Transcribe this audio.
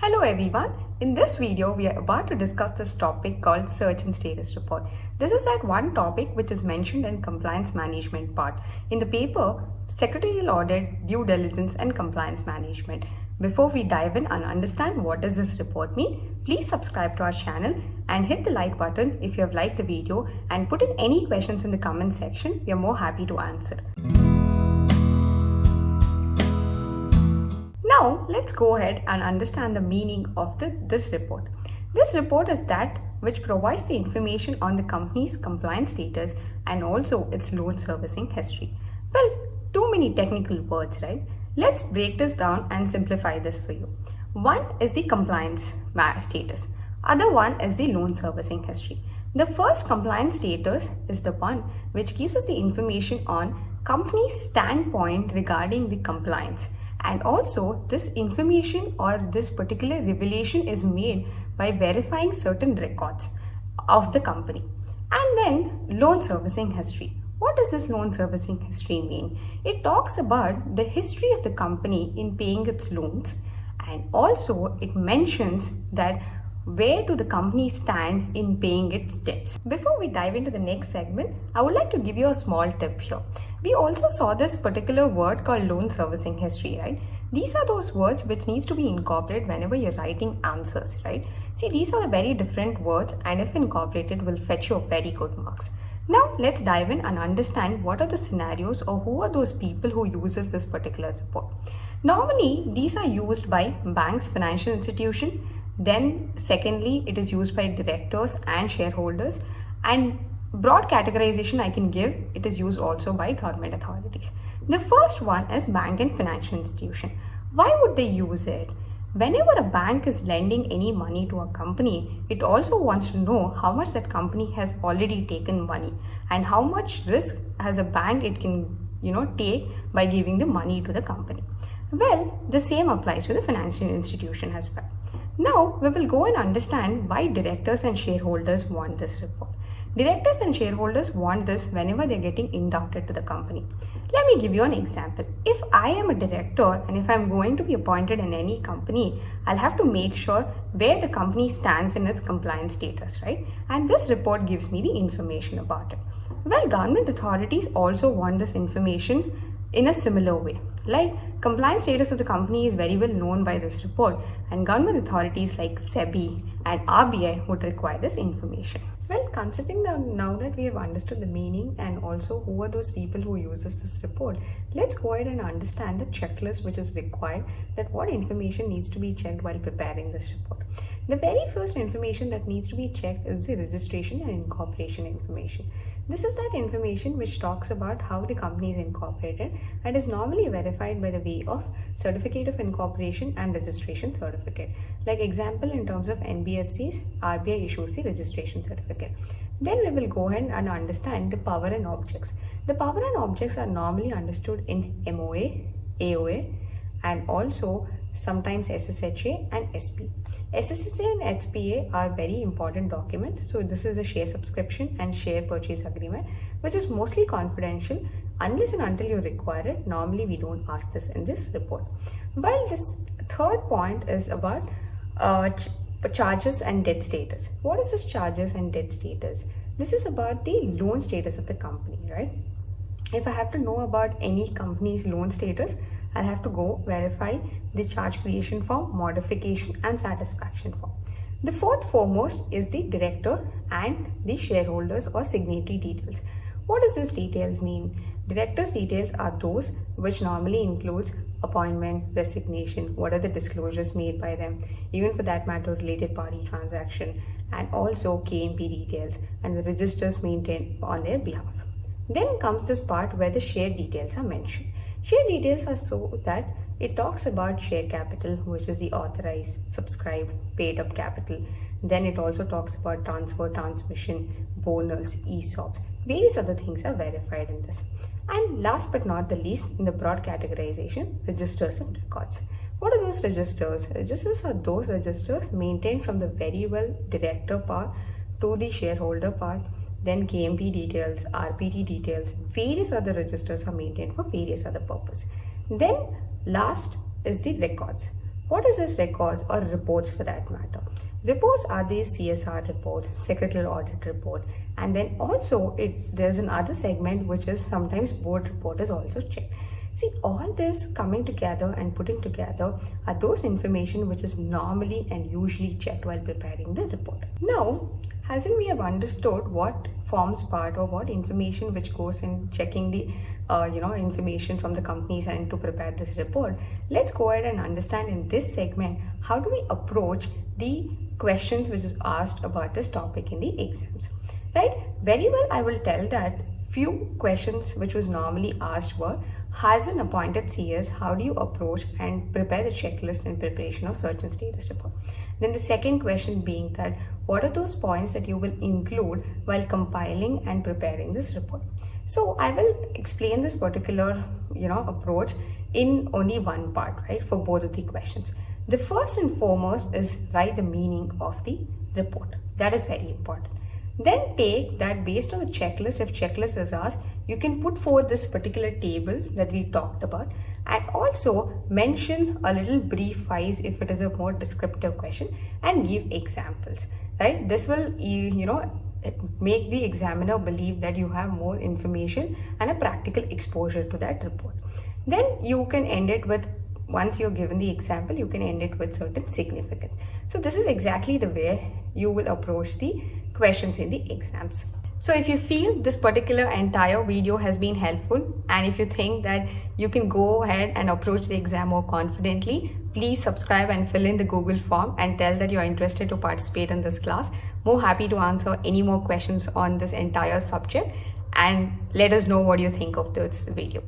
Hello everyone. In this video, we are about to discuss this topic called Search and Status Report. This is that one topic which is mentioned in compliance management part in the paper Secretarial Audit, Due Diligence and Compliance Management. Before we dive in and understand what does this report mean, please subscribe to our channel and hit the like button if you have liked the video, and put in any questions in the comment section. We are more happy to answer. Now, let's go ahead and understand the meaning of this report. This report is that which provides the information on the company's compliance status and also its loan servicing history. Well, too many technical words, right? Let's break this down and simplify this for you. One is the compliance status. Other one is the loan servicing history. The first compliance status is the one which gives us the information on company's standpoint regarding the compliance. And also this information or this particular revelation is made by verifying certain records of the company. And then loan servicing history. What does this loan servicing history mean? It talks about the history of the company in paying its loans, and also it mentions that where do the company stand in paying its debts. Before we dive into the next segment, I would like to give you a small tip here. We also saw this particular word called loan servicing history, right? These are those words which needs to be incorporated whenever you're writing answers, right? See, these are the very different words, and if incorporated will fetch you very good marks. Now let's dive in and understand what are the scenarios or who are those people who uses this particular report. Normally, these are used by banks, financial institution. Then secondly, it is used by directors and shareholders, and broad categorization I can give, it is used also by government authorities. The first one is bank and financial institution. Why would they use it? Whenever a bank is lending any money to a company, it also wants to know how much that company has already taken money and how much risk as a bank it can take by giving the money to the company. Well, the same applies to the financial institution as well. Now, we will go and understand why directors and shareholders want this report. Directors and shareholders want this whenever they're getting inducted to the company. Let me give you an example. If I am a director and if I'm going to be appointed in any company, I'll have to make sure where the company stands in its compliance status, right? And this report gives me the information about it. Well, government authorities also want this information in a similar way. Like, compliance status of the company is very well known by this report, and government authorities like SEBI and RBI would require this information. Well, considering now that we have understood the meaning and also who are those people who uses this report, let's go ahead and understand the checklist which is required, that what information needs to be checked while preparing this report. The very first information that needs to be checked is the registration and incorporation information. This is that information which talks about how the company is incorporated and is normally verified by the way of certificate of incorporation and registration certificate. Like example, in terms of NBFCs, RBI issues the registration certificate. Then we will go ahead and understand the power and objects. The power and objects are normally understood in MOA, AOA, and also sometimes SSHA and SP. SSHA and SPA are very important documents. So this is a share subscription and share purchase agreement, which is mostly confidential. Unless and until you require it, normally we don't ask this in this report. Well, this third point is about charges and debt status. What is this charges and debt status? This is about the loan status of the company, right? If I have to know about any company's loan status, I'll have to go verify the charge creation form, modification and satisfaction form. The fourth foremost is the director and the shareholders or signatory details. What does these details mean? Directors' details are those which normally includes appointment, resignation, what are the disclosures made by them, even for that matter related party transaction, and also KMP details and the registers maintained on their behalf. Then comes this part where the share details are mentioned. Share details are so that it talks about share capital, which is the authorized, subscribed, paid up capital. Then it also talks about transfer, transmission, bonus, ESOPs. Various other things are verified in this. And last but not the least, in the broad categorization, registers and records. What are those registers? Registers are those registers maintained from the very well director part to the shareholder part. Then KMP details, RPT details, various other registers are maintained for various other purposes. Then last is the records. What is this records or reports for that matter? Reports are these CSR report, Secretarial Audit report, and then also there's another segment which is sometimes board report is also checked. See, all this coming together and putting together are those information which is normally and usually checked while preparing the report. Now, hasn't we have understood what forms part or what information which goes in checking the information from the companies and to prepare this report, let's go ahead and understand in this segment how do we approach the questions which is asked about this topic in the exams. Right? Very well, I will tell that few questions which was normally asked were, as an appointed CS, how do you approach and prepare the checklist in preparation of search and status report? Then the second question being that, what are those points that you will include while compiling and preparing this report? So I will explain this particular approach in only one part, right, for both of the questions. The first and foremost is write the meaning of the report. That is very important. Then take that based on the checklist, if checklist is asked, you can put forward this particular table that we talked about and also mention a little brief wise if it is a more descriptive question and give examples, right? This will, make the examiner believe that you have more information and a practical exposure to that report. Then you can end it with, once you're given the example, you can end it with certain significance. So this is exactly the way you will approach the questions in the exams. So if you feel this particular entire video has been helpful and if you think that you can go ahead and approach the exam more confidently, please subscribe and fill in the Google form and tell that you're interested to participate in this class. More happy to answer any more questions on this entire subject and let us know what you think of this video.